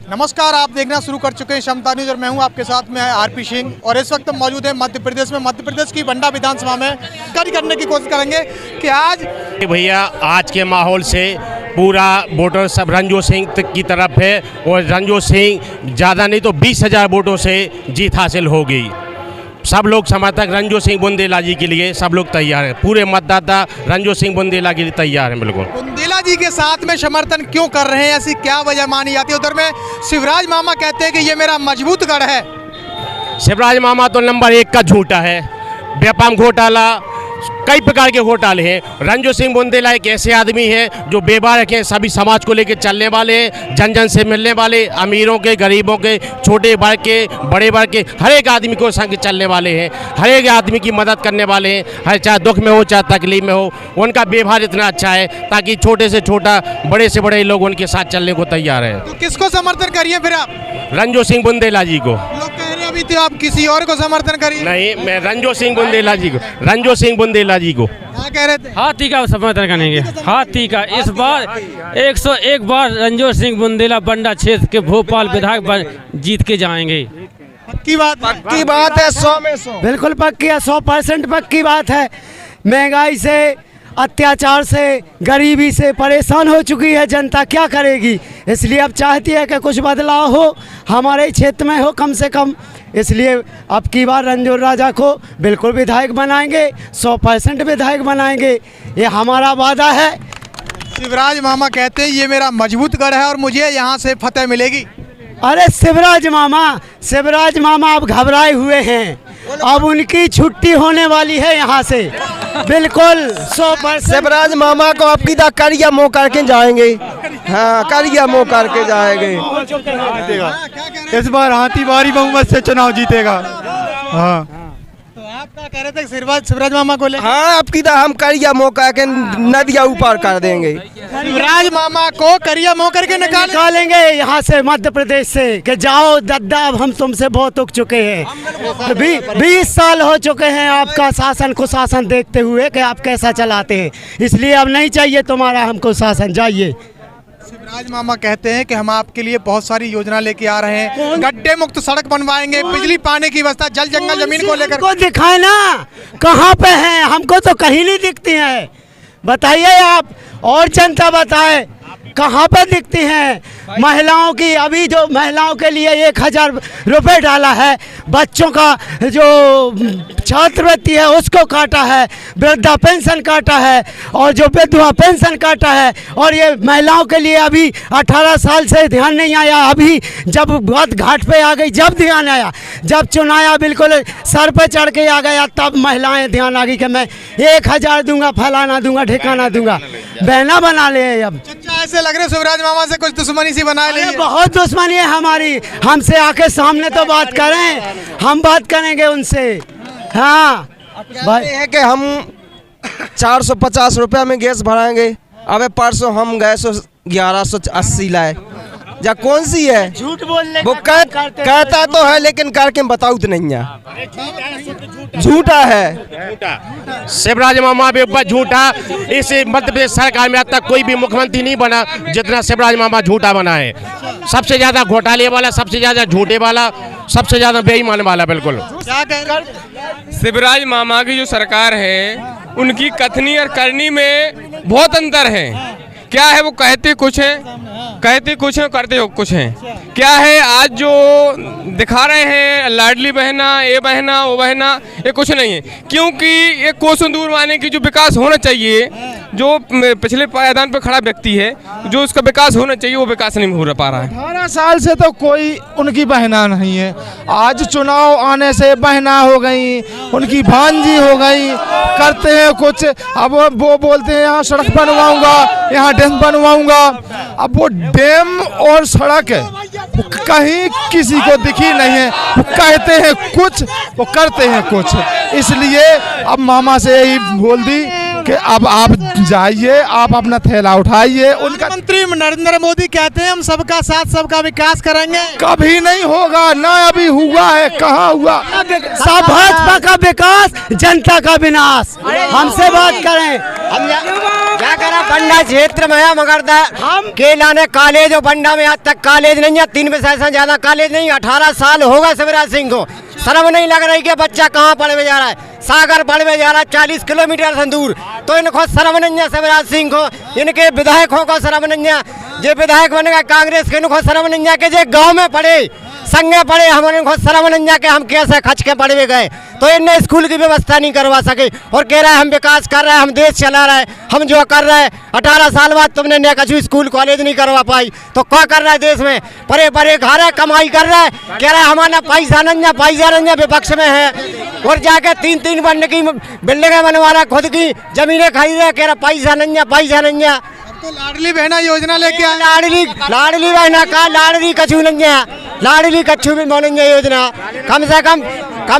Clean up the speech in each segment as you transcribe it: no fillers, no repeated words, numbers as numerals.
नमस्कार, आप देखना शुरू कर चुके हैं क्षमता न्यूज और मैं हूं आपके साथ में आरपी सिंह। और इस वक्त मौजूद है मध्य प्रदेश में, मध्य प्रदेश की बंडा विधानसभा में कड़ी करने की कोशिश करेंगे कि आज भैया आज के माहौल से पूरा वोटर सब रंजो सिंह की तरफ है और रंजो सिंह ज़्यादा नहीं तो 20,000 वोटों से जीत हासिल होगी। सब लोग समर्थक रंजो सिंह बुंदेला जी के लिए सब लोग तैयार हैं, पूरे मतदाता रंजो सिंह बुंदेला के लिए तैयार हैं। बिल्कुल बुंदेला जी के साथ में समर्थन क्यों कर रहे हैं, ऐसी क्या वजह मानी जाती है? उधर में शिवराज मामा कहते हैं कि ये मेरा मजबूत गढ़ है। शिवराज मामा तो नंबर 1 का झूठा है। व्यापार घोटाला, कई प्रकार के घोटाले हैं। रंजो सिंह बुंदेला एक ऐसे आदमी हैं जो बेबाक हैं, सभी समाज को लेकर चलने वाले हैं, जन जन से मिलने वाले, अमीरों के, गरीबों के, छोटे वर्ग के, बड़े वर्ग के, हर एक आदमी को संग चलने वाले हैं, हर एक आदमी की मदद करने वाले हैं, हर चाहे दुख में हो चाहे तकलीफ में हो। उनका व्यवहार इतना अच्छा है ताकि छोटे से छोटा, बड़े से बड़े लोग उनके साथ चलने को तैयार है। तो किसको समर्थन करिए फिर आप? रंजो सिंह बुंदेला जी को। लोग कह रहे हैं अभी तो आप किसी और को समर्थन करिए। नहीं, मैं रंजो सिंह बुंदेला जी को, रंजो सिंह बुंदेला जी को। क्या कह रहे थे? हाथी का समर्थन करेंगे, हाथी का। इस बार 101 बार रंजो सिंह बुंदेला बंडा क्षेत्र के भोपाल विधायक जीत के जाएंगे। पक्की बात है, 100 में 100 बिल्कुल पक्की है, 100% पक्की बात है। महंगाई से, अत्याचार से, गरीबी से परेशान हो चुकी है जनता, क्या करेगी? इसलिए अब चाहती है कि कुछ बदलाव हो, हमारे क्षेत्र में हो कम से कम। इसलिए अब की बार रंजो राजा को बिल्कुल विधायक बनाएंगे, 100% विधायक बनाएंगे, ये हमारा वादा है। शिवराज मामा कहते हैं ये मेरा मजबूत गढ़ है और मुझे यहाँ से फतेह मिलेगी। अरे शिवराज मामा अब घबराए हुए हैं, अब उनकी छुट्टी होने वाली है यहाँ से। बिल्कुल 100% शिवराज मामा को आपकी दा करिया मुँह करके जाएंगे। हाँ, करिया मुँह करके जाएंगे। इस बार हाथी भारी बहुमत से चुनाव जीतेगा। हाँ, तो आप क्या कह रहे थे शिवराज मामा को ले? हाँ, आपकी दा हम करिया मुँह करके नदिया ऊपर कर देंगे। शिवराज मामा को करिया मुँह करके निकालेंगे यहाँ से, मध्य प्रदेश से, कि जाओ दद्दा, अब हम तुमसे बहुत उग चुके हैं। 20 साल हो चुके हैं आपका शासन को शासन देखते हुए कि आप कैसा चलाते हैं, इसलिए अब नहीं चाहिए तुम्हारा हमको शासन, जाइए। शिवराज मामा कहते हैं कि हम आपके लिए बहुत सारी योजना लेके आ रहे हैं, गड्ढे मुक्त सड़क बनवाएंगे, बिजली पानी की व्यवस्था, जल जंगल जमीन को लेकर। को दिखाए ना कहाँ पे हैं, हमको तो कहीं नहीं दिखती है। बताइए आप, और जनता बताए कहाँ पर दिखती हैं महिलाओं की? अभी जो महिलाओं के लिए 1000 रुपये डाला है, बच्चों का जो छात्रवृत्ति है उसको काटा है, वृद्धा पेंशन काटा है और जो विधवा पेंशन काटा है। और ये महिलाओं के लिए अभी 18 साल से ध्यान नहीं आया, अभी जब बात घाट पे आ गई, जब ध्यान आया, जब चुनाया बिल्कुल सर पे चढ़ के आ गया, तब महिलाएं ध्यान आ गई कि मैं 1000 दूंगा, फलाना दूंगा, ठिकाना दूंगा। बहना बना ले। अब ऐसे लग रहे शिवराज मामा से कुछ दुश्मनी सी बना ली। बहुत दुश्मनी है हमारी, हमसे आके सामने तो बात करें, हम बात करेंगे उनसे। हाँ भाई है कि हम 450 रुपये में गैस भराएंगे। अबे परसों हम गैस 1180 लाए, या कौन सी है? झूठ बोलने वो कहता तो है लेकिन करके बताऊ तो नहीं है, झूठा है। शिवराज मामा भी झूठा। इस मध्य प्रदेश सरकार में अब तक कोई भी मुख्यमंत्री नहीं बना जितना शिवराज मामा झूठा बना है। सबसे ज्यादा घोटाले वाला, सबसे ज्यादा झूठे वाला, सबसे ज्यादा बेईमान वाला। बिल्कुल शिवराज मामा की जो सरकार है उनकी कथनी और करनी में बहुत अंतर है। क्या है, वो कहते कुछ हैं, करते हो कुछ हैं। क्या है, आज जो दिखा रहे हैं लाडली बहना, ये बहना, वो बहना, ये कुछ नहीं है। क्योंकि ये कोसों दूर माने की जो विकास होना चाहिए, जो पिछले पायदान पर खड़ा व्यक्ति है, जो उसका विकास होना चाहिए वो विकास नहीं हो पा रहा है। 18 साल से तो कोई उनकी बहना नहीं है। आज चुनाव आने से बहना हो गई, उनकी भांजी हो गई, करते हैं कुछ। अब वो बोलते हैं यहाँ सड़क बनवाऊंगा, यहाँ डैम बनवाऊंगा। अब वो डैम और सड़क है कहीं किसी को दिखी नहीं है। वो कहते हैं कुछ, वो करते हैं कुछ। इसलिए अब मामा से यही बोल दी कि अब आप जाइए, आप अपना थैला उठाइए। उनका मंत्री नरेंद्र मोदी कहते हैं हम सबका साथ सबका विकास करेंगे। कभी नहीं होगा, ना अभी हुआ है, कहाँ हुआ? सब भाजपा का विकास, जनता का विनाश। हमसे बात करें, क्या करा बंडा क्षेत्र में है मगर हम के लाने कॉलेज और बंडा में आज तक कॉलेज नहीं है, 3 पैसा से ज्यादा कॉलेज नहीं। 18 साल होगा शिवराज सिंह को, शर्म नहीं लग रही कि बच्चा कहाँ पढ़ने जा रहा है, सागर पढ़ने जा रहा है 40 किलोमीटर से दूर, तो इनको शर्म नहीं है शिवराज सिंह को, इनके विधायकों को शर्म नहीं है। जे विधायक बनेगा कांग्रेस के, इनको शर्म नहीं है कि जे गाँव में पढ़े संगे पढ़े, हमारे को शर्म नहीं है कि हम कैसे खच के पढ़े गए, तो इनने स्कूल की व्यवस्था नहीं करवा सके और कह रहा है हम विकास कर रहे हैं, हम देश चला रहे हैं, हम जो कर रहे हैं। 18 साल बाद तुमने ने कछु स्कूल कॉलेज नहीं करवा पाई, तो क्या कर रहा है देश में, परे परे घर है, कमाई कर रहा है, कह रहा है हमारा पैसा नहीं विपक्ष में है, और जाके 3-3 बनने की बिल्डिंगें बनवा रहा है, खुद की जमीनें खरीद रहे, कह रहा पैसा नहीं है। तो लाडली बहना योजना लेके आए, लाडली बहना का लाडली कछु नहीं है, लाडली कछु भी नहीं है योजना। कम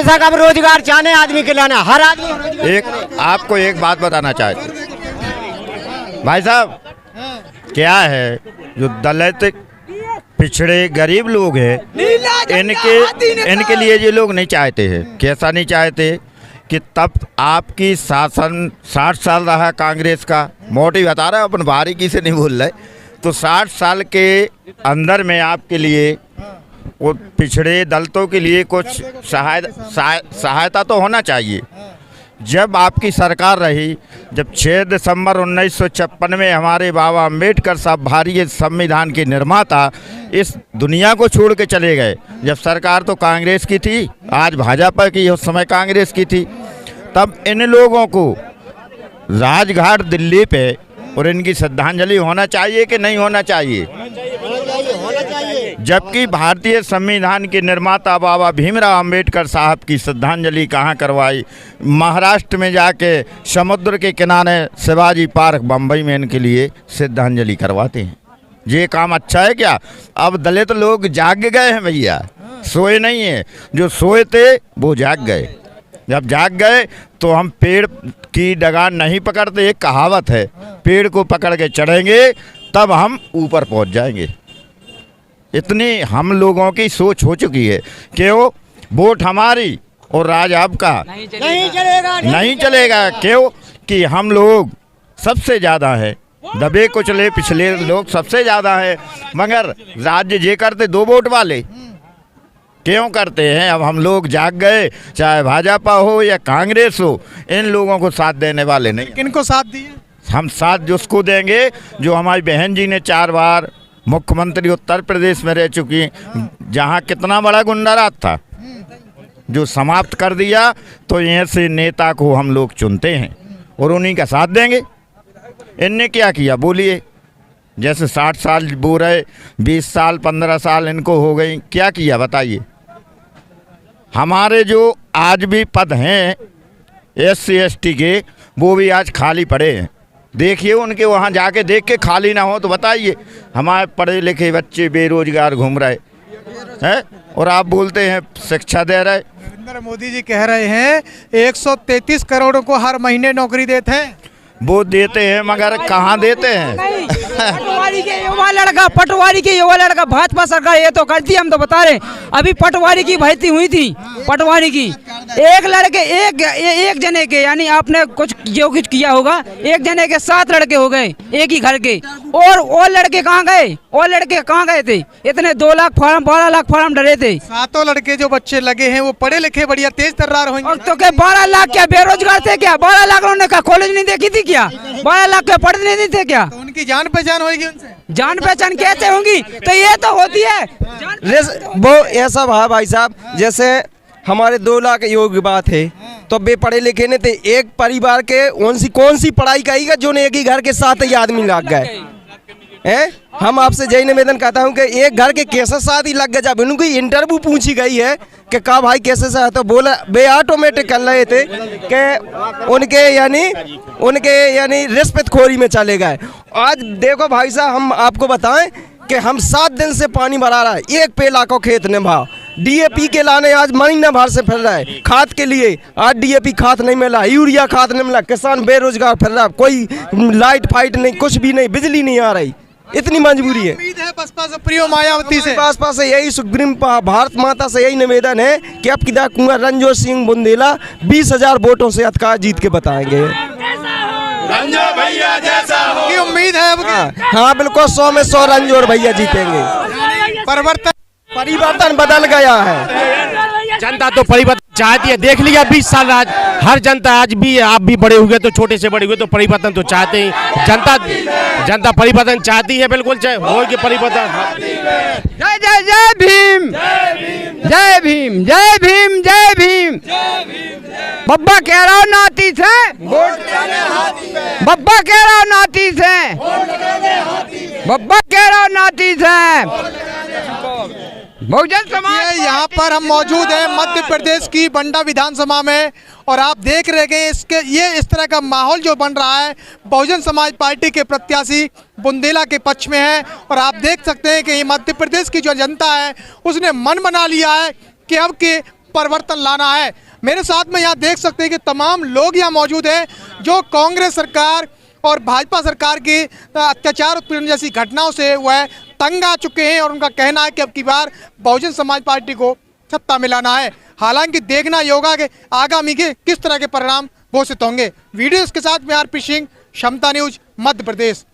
से कम रोजगार चाहने आदमी के लाना, हर आदमी। आपको एक बात बताना चाहते भाई साहब, क्या है जो दलित पिछड़े गरीब लोग हैं, इनके लिए ये लोग नहीं चाहते हैं, कैसा नहीं चाहते कि तब आपकी शासन 60 साल रहा कांग्रेस का, मोटी बता रहा है, अपन बारीकी से नहीं बोल रहे, तो 60 साल के अंदर में आपके लिए वो पिछड़े दलितों के लिए कुछ सहायता तो होना चाहिए। जब आपकी सरकार रही, जब 6 दिसंबर 1956 में हमारे बाबा अम्बेडकर साहब भारतीय संविधान के निर्माता इस दुनिया को छोड़ के चले गए, जब सरकार तो कांग्रेस की थी, आज भाजपा की, उस समय कांग्रेस की थी, तब इन लोगों को राजघाट दिल्ली पे और इनकी श्रद्धांजलि होना चाहिए कि नहीं होना चाहिए? जबकि भारतीय संविधान के निर्माता बाबा भीमराव अंबेडकर साहब की श्रद्धांजलि कहाँ करवाई? महाराष्ट्र में जाके समुद्र के किनारे शिवाजी पार्क बम्बई में इनके लिए श्रद्धांजलि करवाते हैं। ये काम अच्छा है क्या? अब दलित लोग जाग गए हैं भैया, सोए नहीं है, जो सोए थे वो जाग गए। जब जाग गए तो हम पेड़ की डगान नहीं पकड़ते, एक कहावत है, पेड़ को पकड़ के चढ़ेंगे तब हम ऊपर पहुंच जाएंगे। इतनी हम लोगों की सोच हो चुकी है कि वो वोट हमारी और राज आपका नहीं चलेगा। क्यों कि हम लोग सबसे ज़्यादा है, दबे कुचले पिछले लोग सबसे ज़्यादा है, मगर राज्य जे करते 2 वोट वाले क्यों करते हैं? अब हम लोग जाग गए, चाहे भाजपा हो या कांग्रेस हो, इन लोगों को साथ देने वाले नहीं। किनको साथ दिए? हम साथ उसको देंगे जो हमारी बहन जी ने 4 बार मुख्यमंत्री उत्तर प्रदेश में रह चुकी, जहां कितना बड़ा गुंडा राज था जो समाप्त कर दिया, तो यहाँ से नेता को हम लोग चुनते हैं और उन्हीं का साथ देंगे। इनने क्या किया बोलिए? जैसे 60 साल बो रहे, 20 साल 15 साल इनको हो गई, क्या किया बताइए? हमारे जो आज भी पद हैं SC ST के, वो भी आज खाली पड़े हैं। देखिए उनके वहाँ जाके देख के खाली ना हो तो बताइए। हमारे पढ़े लिखे बच्चे बेरोजगार घूम रहे हैं और आप बोलते हैं शिक्षा दे रहे। नरेंद्र मोदी जी कह रहे हैं 133 करोड़ को हर महीने नौकरी देते हैं। वो देते हैं मगर कहाँ देते हैं? पटवारी के युवा लड़का भाजपा सरकार ये तो करती है, हम तो बता रहे। अभी पटवारी की भर्ती हुई थी, पटवारी की एक लड़के एक जने के, यानी आपने कुछ जो कुछ किया होगा, एक जने के 7 लड़के हो गए एक ही घर के। और लड़के कहाँ गए? और लड़के कहाँ गए थे? इतने 2 लाख फॉर्म 12 लाख फॉर्म डरे थे। 7 लड़के जो बच्चे लगे हैं वो पढ़े लिखे बढ़िया तेज तर्रार होंगे। तो क्या 12 लाख क्या बेरोजगार थे क्या? 12 लाख उन्होंने क्या कॉलेज नहीं देखी थी क्या? 12 लाख क्या पढ़ते नहीं थे क्या? तो उनकी जान पहचान होगी उनसे? जान पहचान कैसे होगी? तो ये तो होती है वो ऐसा भाई साहब, जैसे हमारे 2 लाख युवा थे तो बेपढ़े लिखे ने थे, एक परिवार के कौन सी पढ़ाई करेगा जो एक ही घर के 7 ही आदमी लग गए हैं। हम आपसे यही निवेदन करता हूं कि एक घर के कैसे 7 ही लग गए। जब उनकी इंटरव्यू पूछी गई है कि का भाई कैसे से, तो बोला बे ऑटोमेटिक कर रहे थे कि उनके यानी रिश्वतखोरी में चले गए। आज देखो भाई साहब, हम आपको बताएं कि हम 7 दिन से पानी भरा रहा है, एक पेला को खेत ने भाव DAP के लाने आज महीना भर से फिर रहा है। खाद के लिए आज DAP खाद नहीं मिला, यूरिया खाद नहीं मिला, किसान बेरोजगार फिर रहा, कोई लाइट फाइट नहीं, कुछ भी नहीं, बिजली नहीं आ रही, इतनी मजबूरी है। उम्मीद है बसपा सुप्रीमो मायावती से, बसपा से यही सुप्रीम भारत माता से यही निवेदन है कि अब किदा कुंवर रणजोत सिंह बुंदेला 20,000 वोटों से अधिकार जीत के बताएंगे। भैया जैसा हो। की उम्मीद है अब कि हाँ बिल्कुल 100 में 100 रंजोर भैया जीतेंगे। परिवर्तन बदल गया है। जनता तो परिवर्तन चाहती है, देख लिया 20 साल आज हर जनता, आज भी आप भी बड़े हुए तो छोटे से बड़े हुए तो परिवर्तन तो चाहते ही, जनता परिवर्तन चाहती है, बिल्कुल हो के परिवर्तन। जय जय जय भीम, जय भीम, जय भीम, जय भीम। बब्बा कह रहा हूँ नाती से, बब्बा कह रहा हूँ नाती से, बब्बा कह रहा हूँ नाती से। बहुजन समाज यहाँ पर हम मौजूद हैं मध्य प्रदेश की बंडा विधानसभा में, और आप देख रहे हैं इसके ये इस तरह का माहौल जो बन रहा है, बहुजन समाज पार्टी के प्रत्याशी बुंदेला के पक्ष में है। और आप देख सकते हैं कि ये मध्य प्रदेश की जो जनता है उसने मन बना लिया है कि अब के परिवर्तन लाना है। मेरे साथ में यहाँ देख सकते हैं कि तमाम लोग यहाँ मौजूद हैं जो कांग्रेस सरकार और भाजपा सरकार की अत्याचार उत्पीड़न जैसी घटनाओं से वह तंग आ चुके हैं, और उनका कहना है कि अब की बार बहुजन समाज पार्टी को सत्ता में लाना है। हालांकि देखना ये होगा कि आगामी के किस तरह के परिणाम घोषित होंगे। वीडियो के साथ में आरपी सिंह, क्षमता न्यूज, मध्य प्रदेश।